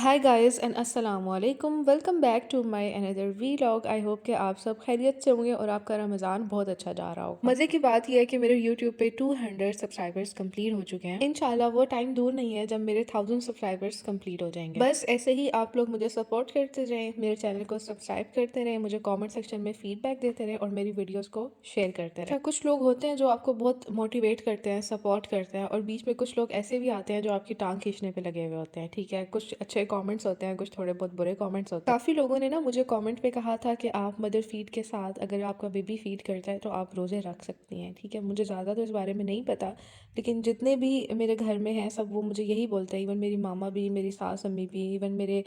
Hi guys and अस्सलाम वालेकुम। Welcome back to my another vlog. I hope कि आप सब खैरियत से होंगे और आपका रमज़ान बहुत अच्छा जा रहा होगा। मज़े की बात यह है कि मेरे यूट्यूब पे 200 सब्सक्राइबर्स कंप्लीट हो चुके हैं। इंशाल्लाह वो टाइम दूर नहीं है जब मेरे 1000 सब्सक्राइबर्स कंप्लीट हो जाएंगे। बस ऐसे ही आप लोग मुझे सपोर्ट करते रहें, मेरे चैनल को सब्सक्राइब करते रहें, मुझे कॉमेंट सेक्शन में फीडबैक देते रहें और मेरी वीडियोज़ को शेयर करते रहें। अच्छा, कुछ लोग होते हैं जो आपको बहुत मोटिवेट करते हैं, सपोर्ट करते हैं, और बीच में कुछ लोग ऐसे भी आते हैं जो आपकी टांग खींचने पे लगे हुए होते हैं। ठीक है, कुछ अच्छे कमेंट्स होते हैं, कुछ थोड़े बहुत बुरे कमेंट्स होते हैं। काफ़ी लोगों ने ना मुझे कमेंट पे कहा था कि आप मदर फीड के साथ अगर आपका बेबी फीड करता है तो आप रोज़े रख सकती हैं। ठीक है, मुझे ज़्यादा तो इस बारे में नहीं पता, लेकिन जितने भी मेरे घर में हैं सब वो मुझे यही बोलते हैं। इवन मेरी मामा भी, मेरी सास अम्मी भी, इवन मेरे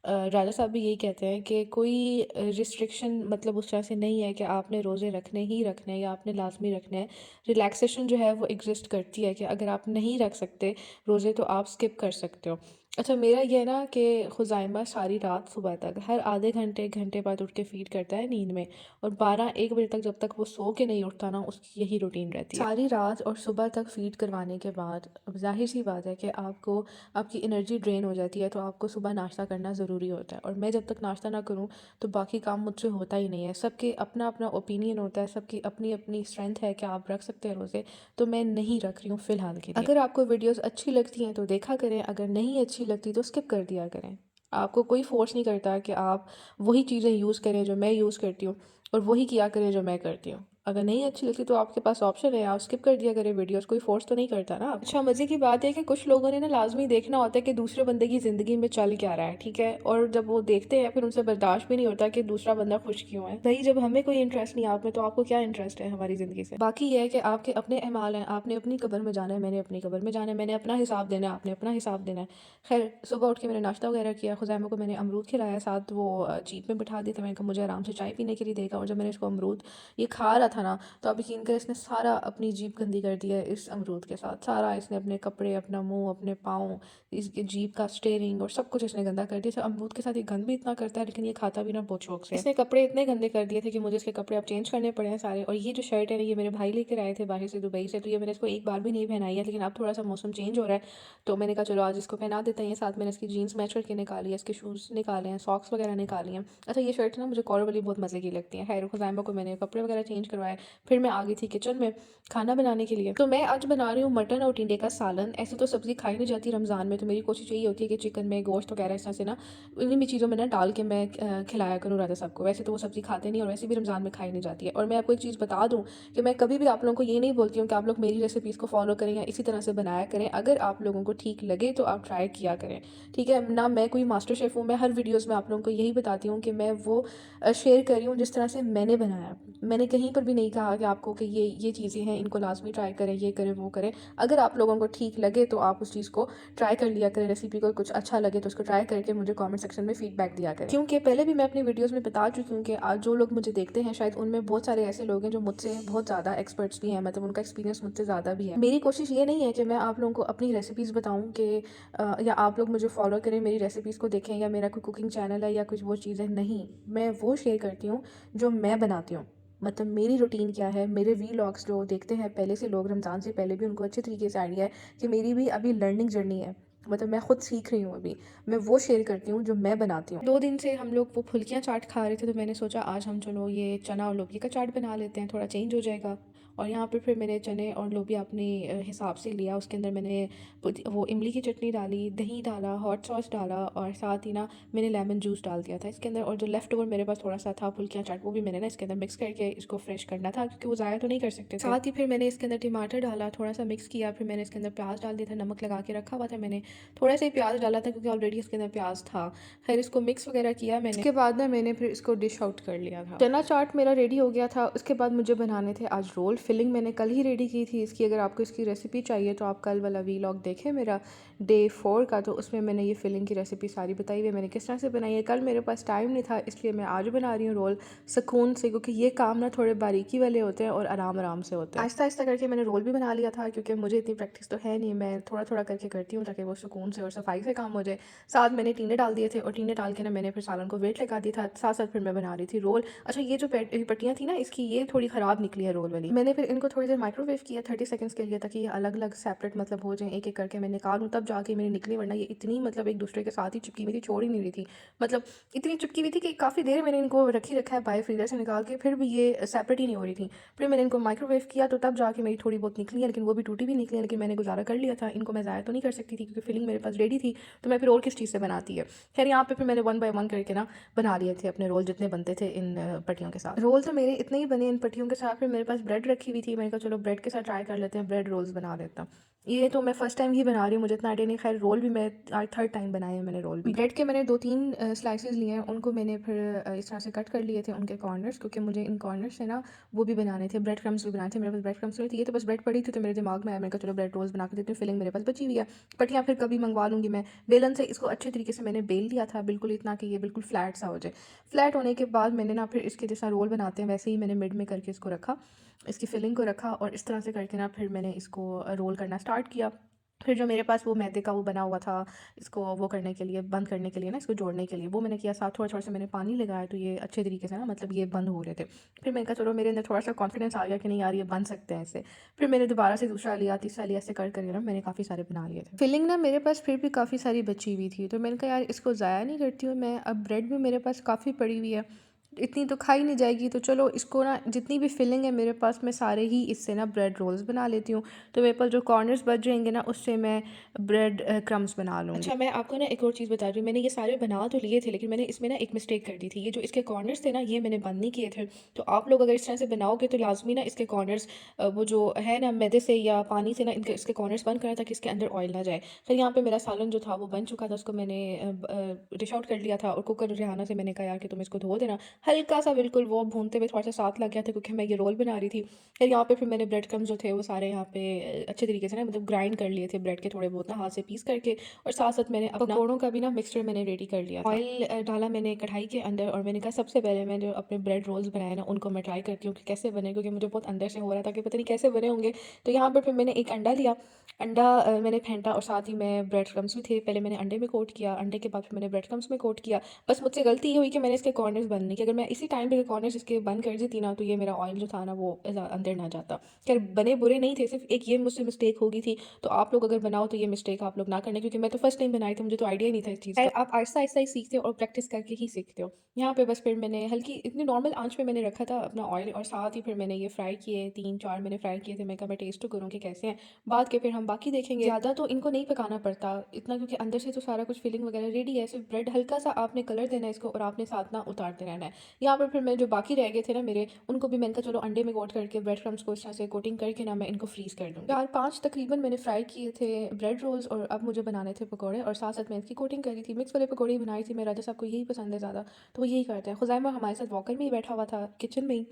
राजा साहब भी यही कहते हैं कि कोई रिस्ट्रिक्शन मतलब उस तरह से नहीं है कि आपने रोज़े रखने ही रखने हैं या आपने लाजमी रखने हैं। रिलैक्सेशन जो है वो एग्जिस्ट करती है कि अगर आप नहीं रख सकते रोज़े तो आप स्किप कर सकते हो। अच्छा, मेरा ये है ना कि खुज़ाइमा सारी रात सुबह तक हर आधे घंटे घंटे बाद उठ के फ़ीड करता है नींद में, और 12-1 बजे तक जब तक वो सो के नहीं उठता ना उसकी यही रूटीन रहती है। सारी रात और सुबह तक फ़ीड करवाने के बाद अब ज़ाहिर सी बात है कि आपको आपकी एनर्जी ड्रेन हो जाती है, तो आपको सुबह नाश्ता करना ज़रूरी होता है, और मैं जब तक नाश्ता ना करूँ तो बाकी काम मुझसे होता ही नहीं है। सबके अपना अपना ओपिनियन होता है, सबकी अपनी अपनी स्ट्रेंथ है कि आप रख सकते हैं रोज़े, तो मैं नहीं रख रही हूँ फ़िलहाल के लिए। अगर आपको वीडियोस अच्छी लगती हैं तो देखा करें, अगर नहीं अच्छी लगती तो स्किप कर दिया करें। आपको कोई फ़ोर्स नहीं करता कि आप वही चीज़ें यूज़ करें जो मैं यूज़ करती हूँ और वही किया करें जो मैं करती हूँ। अगर नहीं अच्छी लगती तो आपके पास ऑप्शन है, आप स्किप कर दिया करें वीडियोस, कोई फ़ोर्स तो नहीं करता ना। अच्छा, मज़े की बात है कि कुछ लोगों ने ना लाज़मी देखना होता है कि दूसरे बंदे की ज़िंदगी में चल क्या रहा है, ठीक है? और जब वो देखते हैं फिर उनसे बर्दाश्त भी नहीं होता कि दूसरा बंदा खुश क्यों है। भई जब हमें कोई इंटरेस्ट नहीं है आप में, तो आपको क्या इंटरेस्ट है हमारी ज़िंदगी से? बाकी ये है कि आपके अपने अमाल हैं, आपने अपनी कब्र में जाना है, मैंने अपनी कब्र में जाना है, मैंने अपना हिसाब देना है, आपने अपना हिसाब देना है। खैर, सुबह उठ के मैंने नाश्ता वगैरह किया, खुज़ैमा को मैंने अमरूद खिलाया, साथ वो जीप में बिठा दिया था। मैंने कहा मुझे आराम से चाय पीने के लिए देगा, और जब मैंने इसको अमरूद ये खा रहा था ना, तो आप यकीन करें इसने सारा अपनी जीप गंदी कर दिया है इस अमरूद के साथ। सारा इसने अपने कपड़े, अपना मुँह, अपने पाँव, इसकी जीप का स्टीयरिंग और सब कुछ इसने गंदा कर दिया। तो अमरूद के साथ ये गंद भी इतना करता है, लेकिन ये खाता भी ना बहुत शौक से है। इसने कपड़े इतने गंदे कर दिए थे कि मुझे इसके कपड़े अब चेंज करने पड़े हैं सारे। और ये जो शर्ट है ना, ये मेरे भाई लेकर आए थे बाहर से, दुबई से, तो ये मैंने इसको एक बार भी नहीं पहनाई है, लेकिन अब थोड़ा सा मौसम चेंज हो रहा है तो मैंने कहा चलो आज इसको पहना देते हैं। साथ मैंने इसकी जीन्स मैच करके निकाली है, इसके शूज़ निकाले हैं, सॉक्स वगैरह निकाली हैं। अच्छा, ये शर्ट ना मुझे कॉलर वाली बहुत मज़े की लगती है। खैर, खुज़ैमा को मैंने कपड़े वगैरह चेंज करवाए, फिर मैं आ गई थी किचन में खाना बनाने के लिए। तो मैं आज बना रही हूँ मटन और टिंडे का सालन। ऐसे तो सब्ज़ी खाई नहीं जाती रमज़ान में, तो मेरी कोशिश यही होती है कि चिकन में गोश्त वगैरह इस तरह से ना इन्हीं भी चीज़ों में ना डाल के मैं खिलाया करूँ राजा साहब को। वैसे तो वो सब्ज़ी खाते नहीं और वैसे भी रमज़ान में खाई नहीं जाती है। और मैं आपको एक चीज़ बता दूँ कि मैं कभी भी आप लोगों को ये नहीं बोलती हूँ कि आप लोग मेरी रेसिपीज़ को फॉलो करें या इसी तरह से बनाया करें। अगर आप लोगों को ठीक लगे तो आप ट्राई किया करें, ठीक है ना? मैं कोई मास्टर शेफ़ हूँ, मैं हर वीडियोज़ में आप लोगों को यही बताती हूँ कि मैं वो शेयर कर रही हूँ जिस तरह से मैंने बनाया। मैंने कहीं पर भी नहीं कहा कि आपको कि ये चीज़ें हैं, इनको लाज़मी ट्राई करें, ये करें, वो करें। अगर आप लोगों को ठीक लगे तो आप उस चीज़ को ट्राई कर लिया करें, रेसिपी को कुछ अच्छा लगे तो उसको ट्राई करके मुझे कमेंट सेक्शन में फीडबैक दिया करें। क्योंकि पहले भी मैं अपनी वीडियोज़ में बता चुकी हूँ कि आज जो लोग मुझे देखते हैं शायद उनमें बहुत सारे ऐसे लोग हैं जो मुझसे बहुत ज़्यादा एक्सपर्ट्स भी हैं, मतलब उनका एक्सपीरियंस मुझसे ज़्यादा भी है। मेरी कोशिश ये नहीं है कि मैं आप लोगों को अपनी रेसिपीज़ बताऊँ कि या आप लोग मुझे फॉलो करें, मेरी रेसिपीज़ को देखें, या मेरा कोई कुकिंग चैनल है या कुछ वो चीज़ें नहीं। मैं वो शेयर करती हूँ जो मैं बनाती हूँ। मतलब मेरी रूटीन क्या है, मेरे वीलॉग्स जो देखते हैं पहले से लोग रमज़ान से पहले भी, उनको अच्छे तरीके से आइडिया है कि मेरी भी अभी लर्निंग जर्नी है। मतलब मैं खुद सीख रही हूँ अभी। मैं वो शेयर करती हूँ जो मैं बनाती हूँ। 2 दिन से हम लोग वो फुल्कियाँ चाट खा रहे थे, तो मैंने सोचा आज हम चलो ये चना और लोबिया का चाट बना लेते हैं, थोड़ा चेंज हो जाएगा। और यहाँ पे फिर मैंने चने और लोबिया अपने हिसाब से लिया। उसके अंदर मैंने वो इमली की चटनी डाली, दही डाला, हॉट सॉस डाला, और साथ ही ना मैंने लेमन जूस डाल दिया था इसके अंदर। और जो लेफ्ट ओवर मेरे पास थोड़ा सा था फुल्कियाँ चाट, वो भी मैंने ना इसके अंदर मिक्स करके इसको फ्रेश करना था क्योंकि वो ज़ाया तो नहीं कर सकते थे। साथ ही फिर मैंने इसके अंदर टमाटर डाला, थोड़ा सा मिक्स किया, फिर मैंने इसके अंदर प्याज डाल दिया था, नमक लगा के रखा हुआ था मैंने। थोड़ा सा ही प्याज डाला था क्योंकि ऑलरेडी इसके अंदर प्याज था। खैर, इसको मिक्स वगैरह किया मैंने, उसके बाद ना मैंने फिर इसको डिश आउट कर लिया था। चना चाट मेरा रेडी हो गया था। उसके बाद मुझे बनाने थे आज रोल। फिलिंग मैंने कल ही रेडी की थी इसकी। अगर आपको इसकी रेसिपी चाहिए तो आप कल वाला वीलॉग देखें मेरा डे 4 का, तो उसमें मैंने ये फिलिंग की रेसिपी सारी बताई हुई है, मैंने किस तरह से बनाई है। कल मेरे पास टाइम नहीं था इसलिए मैं आज बना रही हूँ रोल सुकून से, क्योंकि ये काम ना थोड़े बारीकी वाले होते हैं और आराम आराम से होते हैं। आहिस्ता आहिस्ता करके मैंने रोल भी बना लिया था क्योंकि मुझे इतनी प्रैक्टिस तो है नहीं, मैं थोड़ा थोड़ा करके करती हूँ ताकि वो सुकून से और सफाई से काम हो जाए। साथ मैंने टीने डाल दिए थे और टीने डाल के ना मैंने फिर सालन को वेट लगा दिया था, साथ साथ फिर मैं बना रही थी रोल। अच्छा, ये जो पट्टियाँ थी ना इसकी, ये थोड़ी ख़राब निकली है रोल वाली। मैंने मैंने फिर इनको थोड़ी देर माइक्रोवेव किया 30 सेकंड्स के लिए, ताकि ये अलग-अलग सेपरेट मतलब हो जाएँ, एक-एक करके मैं निकालूँ तब जाके मेरी निकली, वरना ये इतनी मतलब एक दूसरे के साथ ही चिपकी हुई थी, छोड़ ही नहीं रही थी। मतलब इतनी चिपकी हुई थी कि काफ़ी देर मैंने इनको रखा है बाहर फ्रीज़र से निकाल के, फिर भी ये सेपरेट ही नहीं हो रही थी। फिर मैंने इनको माइक्रोवेव किया तो तब जाके मेरी थोड़ी बहुत निकली है, लेकिन वो भी टूटी भी निकली है, लेकिन मैंने गुज़ारा कर लिया था। इनको मैं ज़ाया तो नहीं कर सकती थी क्योंकि फिलिंग मेरे पास रेडी थी, तो मैं फिर और किस चीज़ से बनाती है। खैर यहाँ पे फिर मैंने 1 बाय 1 करके ना बना लिए थे अपने रोल जितने बनते थे इन पट्टियों के साथ। रोल तो मेरे इतने ही बने इन पट्टियों के साथ, फिर मेरे पास ब्रेड रखी हुई थी, मैंने कहा चलो ब्रेड के साथ ट्राई कर लेते हैं, ब्रेड रोल्स बना लेता हूँ। ये तो मैं फर्स्ट टाइम ही बना रही हूँ, मुझे इतना आइडिया नहीं। खैर रोल भी मैं आज थर्ड टाइम बनाए हैं मैंने रोल भी। ब्रेड के मैंने 2-3 स्लाइसेस लिए हैं, उनको मैंने फिर इस तरह से कट कर लिए थे उनके कॉर्नर्स, क्योंकि मुझे इन कॉर्नर से ना वो भी बनाने थे, ब्रेड क्रम्स भी बनाने थे। मेरे पास ब्रेड क्रम्स नहीं थी, ये तो बस ब्रेड पड़ी थी, तो मेरे दिमाग में आया, मैंने कहा चलो ब्रेड रोल्स बना के देती हूँ, फिलिंग मेरे पास बची हुई है। पट्टियाँ फिर कभी मंगवा लूँगी मैं। बेलन से इसको अच्छे तरीके से मैंने बेल लिया था, बिल्कुल इतना कि ये बिल्कुल फ्लैट सा हो जाए। फ्लैट होने के बाद मैंने ना फिर इसके जैसा रोल बनाते हैं वैसे ही मैंने मिड में करके इसको रखा, इसकी फिलिंग को रखा, और इस तरह से करके ना फिर मैंने इसको रोल करना स्टार्ट किया। फिर जो मेरे पास वो मैदे का वो बना हुआ था, इसको वो करने के लिए, बंद करने के लिए ना, इसको जोड़ने के लिए, वो मैंने किया। साथ थोड़ा-थोड़ा सा मैंने पानी लगाया, तो ये अच्छे तरीके से ना मतलब ये बंद हो रहे थे। फिर मैंने कहा चलो मेरे अंदर थोड़ा-सा कॉन्फिडेंस आ गया कि नहीं यार ये बन सकते हैं इससे। फिर मैंने दोबारा से दूसरा लिया, तीसरा लिया, ऐसे कर कर के ना मैंने काफ़ी सारे बना लिए थे। फिलिंग ना मेरे पास फिर भी काफ़ी सारी बची हुई थी, तो मैंने कहा यार इसको ज़ाया नहीं करती हूँ मैं, अब ब्रेड भी मेरे पास काफ़ी पड़ी हुई है, इतनी तो खाई नहीं जाएगी, तो चलो इसको ना जितनी भी फिलिंग है मेरे पास, मैं सारे ही इससे ना ब्रेड रोल्स बना लेती हूँ। तो मेरे पास जो कॉर्नर्स बच जाएंगे ना, उससे मैं ब्रेड क्रम्स बना लूँगी। अच्छा, मैं आपको ना एक और चीज़ बता रही हूँ, मैंने ये सारे बना तो लिए थे, लेकिन मैंने इसमें ना एक मिस्टेक कर दी थी। ये जो इसके कॉर्नर्स थे ना, ये मैंने बंद नहीं किए थे। तो आप लोग अगर इस तरह से बनाओगे तो लाजमी ना इसके कॉर्नर्स वो जो है ना मैदे से या पानी से ना इनके इसके कॉर्नर्स बंद करना, ताकि इसके अंदर ऑयल ना जाए। फिर यहाँ पे मेरा सालन जो था वो बन चुका था, उसको मैंने डिश आउट कर लिया था, और कुकर रिहाना से मैंने कहा यार कि तुम इसको धो देना। हल्का सा बिल्कुल वो भूनते हुए थोड़ा सा साथ लग गया था, क्योंकि मैं ये रोल बना रही थी। फिर यहाँ पे फिर मैंने ब्रेड क्रम्स जो थे वो सारे यहाँ पे अच्छे तरीके से ना मतलब ग्राइंड कर लिए थे ब्रेड के थोड़े बहुत ना, हाथ से पीस करके, और साथ साथ मैंने अपना पकौड़ों का भी ना मिक्सचर मैंने रेडी कर लिया था। ऑयल डाला मैंने कढ़ाई के अंदर, और मैंने कहा सबसे पहले मैं जो अपने ब्रेड रोल्स बनाए ना उनको मैं ट्राई करती हूँ कि कैसे बने, क्योंकि मुझे बहुत अंदर से हो रहा था कि पता नहीं कैसे बने होंगे। तो यहाँ पर फिर मैंने एक अंडा लिया, अंडा मैंने फेंटा, और साथ ही मैं ब्रेड क्रम्स भी थे, पहले मैंने अंडे में कोट किया, अंडे के बाद फिर मैंने ब्रेड क्रम्स में कोट किया। बस मुझसे गलती ये हुई कि मैंने इसके कॉर्नर्स बंद नहीं किए, अगर मैं इसी टाइम पे कॉर्नर्स इसके बंद कर देती ना, तो ये मेरा ऑयल जो था ना वो अंदर ना जाता। खैर बने बुरे नहीं थे, सिर्फ एक ये मुझसे मिस्टेक हो गई थी। तो आप लोग अगर बनाओ तो ये मिस्टेक आप लोग ना करना, क्योंकि मैं तो फर्स्ट टाइम बनाई थी, मुझे तो आइडिया ही नहीं था इस चीज़ का। आप आहिस्ता आहिस्ता ही सीखते हो और प्रैक्टिस करके ही सीखते हो। यहाँ पे बस फिर मैंने हल्की इतनी नॉर्मल आंच पे मैंने रखा था अपना ऑयल, और साथ ही फिर मैंने ये फ्राई किए, 3-4 मैंने फ्राई किए थे। मैं कहा मैं टेस्ट तो करूँ कि कैसे हैं, बाद के फिर हम बाकी देखेंगे। ज़्यादा तो इनको नहीं पकाना पड़ता इतना, क्योंकि अंदर से तो सारा कुछ फिलिंग वगैरह रेडी है, सिर्फ ब्रेड हल्का सा आपने कलर देना है इसको, और आपने साथ ना उतारते रहना है। यहाँ पर फिर मैं जो बाकी रह गए थे ना मेरे, उनको भी मैंने कहा चलो अंडे में कोट करके ब्रेड क्रम्स को इस तरह से कोटिंग करके ना मैं इनको फ्रीज़ कर दूँगी। 4-5 तकरीबन मैंने फ्राई किए थे ब्रेड रोल्स, और अब मुझे बनाने थे पकौड़े, और साथ साथ मैं इसकी कोटिंग करी थी। मिक्स वाले पकौड़े ही बनाई थी, मेरा राजा साहब को यही पसंद है ज़्यादा, तो वो यही करते हैं। खुज़ैमा हमारे साथ वॉकर में ही बैठा हुआ था किचन में ही,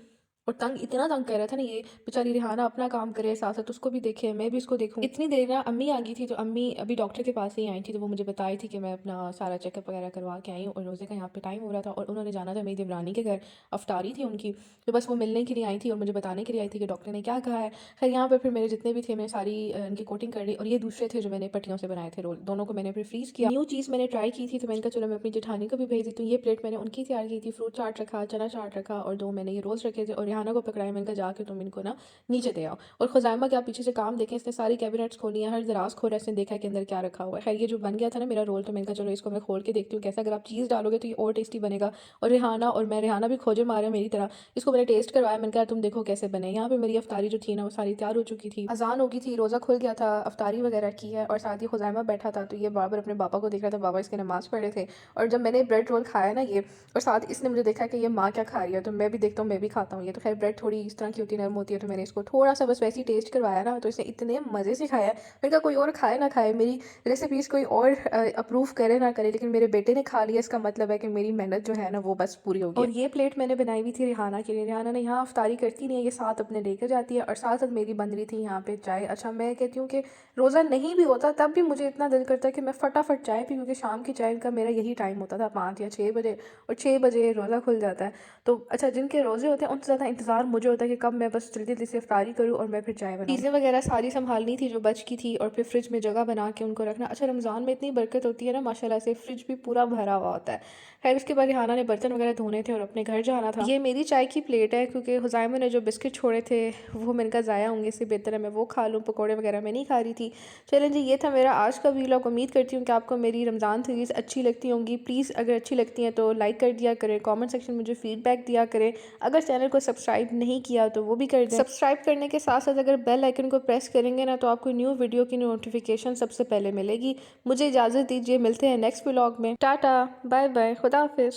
और इतना तंग कर रहा था ना ये, बेचारी रिहाना अपना काम करे, साथ साथ उसको भी देखे, मैं भी उसको देखूँ। इतनी देर ना अम्मी आ गई थी, तो अम्मी अभी डॉक्टर के पास ही आई थी, तो वो मुझे बताई थी कि मैं अपना सारा चेकअप वगैरह करवा के आई हूँ, और रोज़े का यहाँ पे टाइम हो रहा था, और उन्होंने जाना था मेरी देवरानी के घर, अफ्तारी थी उनकी, तो बस वो मिलने के लिए आई थी और मुझे बताने के लिए आई थी कि डॉक्टर ने क्या कहा है। खैर यहाँ पर फिर मेरे जितने भी थे मैंने सारी इनकी कोटिंग कर ली, और ये दूसरे थे जो मैंने पट्टियों से बनाए थे रोल, दोनों को मैंने फिर फ्रीज़ किया। न्यू चीज़ मैंने ट्राई की थी, तो मैंने कहा चलो मैं अपनी जेठानी को भी भेज देती हूँ। ये प्लेट मैंने उनकी तैयार की थी, फ्रूट चाट रखा, चना चाट रखा, और 2 मैंने ये रोल्स रखे थे, और रिहाना को पकड़ाया, मैंने कहा जाके तुम इनको ना नीचे दे आओ। और खुज़ैमा के आप पीछे से काम देखें, इसने सारी कैबिनेट्स खोली हैं, हर दराज खोला, इसने देखा कि अंदर क्या रखा हुआ है। खैर ये जो बन गया था ना मेरा रोल, तो मैंने कहा चलो इसको मैं खोल के देखती हूँ कैसा, अगर आप चीज़ डालोगे तो ये और टेस्टी बनेगा। और रिहाना और मैं, रिहाना भी खोजे मारे मेरी तरह, इसको मैंने टेस्ट करवाया, मैंने कहा तुम देखो कैसे बने। यहाँ पे मेरी अफ्तारी जो थी ना वो सारी तैयार हो चुकी थी, अजान हो गई थी, रोज़ा खुल गया था, अफ्तारी वगैरह की है, और साथ ही खुज़ैमा बैठा था, तो ये बार बार अपने पापा को देख रहा था, बाबा इसके नमाज़ पढ़े थे। और जब मैंने ब्रेड रोल खाया ना ये, और साथ इसने मुझे देखा कि ये माँ क्या खा रही है, तो मैं भी देखता हूँ, मैं भी खाता हूँ। ये तो खैर ब्रेड थोड़ी इस तरह की होती है, नरम होती है, तो मैंने इसको थोड़ा सा बस वैसे ही टेस्ट करवाया ना, तो इसने इतने मज़े से खाया। मैंने कहा कोई और खाए ना खाए, मेरी रेसिपीज़ कोई और अप्रूव करे ना करे, लेकिन मेरे बेटे ने खा लिया, इसका मतलब है कि मेरी मेहनत जो है ना वो बस पूरी हो गई। और ये प्लेट मैंने बनाई हुई थी रिहाना के लिए, रिहाना ने यहाँ अफ्तारी करती नहीं है, ये साथ अपने लेकर जाती है, और साथ साथ मेरी बन रही थी यहाँ पे चाय। अच्छा मैं कहती हूँ कि रोज़ा नहीं भी होता तब भी मुझे इतना दिल करता है कि मैं फटाफट चाय पी, क्योंकि शाम की चाय का मेरा यही टाइम होता था, 5 या 6 बजे, और 6 बजे रोज़ा खुल जाता है। तो अच्छा जिनके रोज़े होते हैं उनसे ज़्यादा इंतज़ार मुझे होता है कि कब मैं बस जल्दी जल्दी से इफ्तारी करूँ और मैं फिर चाय बनाऊँ। चीज़ें वगैरह सारी संभालनी थी जो बच की थी और फिर फ्रिज में जगह बना के उनको रखना। अच्छा, रमज़ान में इतनी बरकत होती है ना माशाल्लाह से, फ्रिज भी पूरा भरा हुआ होता है। खैर उसके बाद रिहाना ने बर्तन वगैरह धोने थे और अपने घर जाना था। ये मेरी चाय की प्लेट है क्योंकि हुज़ैमा ने जो बिस्किट छोड़े थे वो मैंने कहा ज़ाया होंगे, इससे बेहतर है मैं वो खा लूँ, पकौड़े वगैरह मैं नहीं खा रही थी। चलें जी, ये था मेरा आज का वीलॉग। उम्मीद करती हूँ कि आपको मेरी रमज़ान सीरीज़ अच्छी लगती होंगी। प्लीज़ अगर अच्छी लगती हैं तो लाइक कर दिया करें, कमेंट सेक्शन में मुझे फीडबैक दिया करें। अगर चैनल को सब्सक्राइब नहीं किया तो वो भी कर दें। सब्सक्राइब करने के साथ साथ अगर बेल आइकन को प्रेस करेंगे ना तो आपको न्यू वीडियो की नोटिफिकेशन सबसे पहले मिलेगी। मुझे इजाज़त दीजिए, मिलते हैं नेक्स्ट व्लॉग में। टाटा, बाय बाय, खुदा हाफिज़।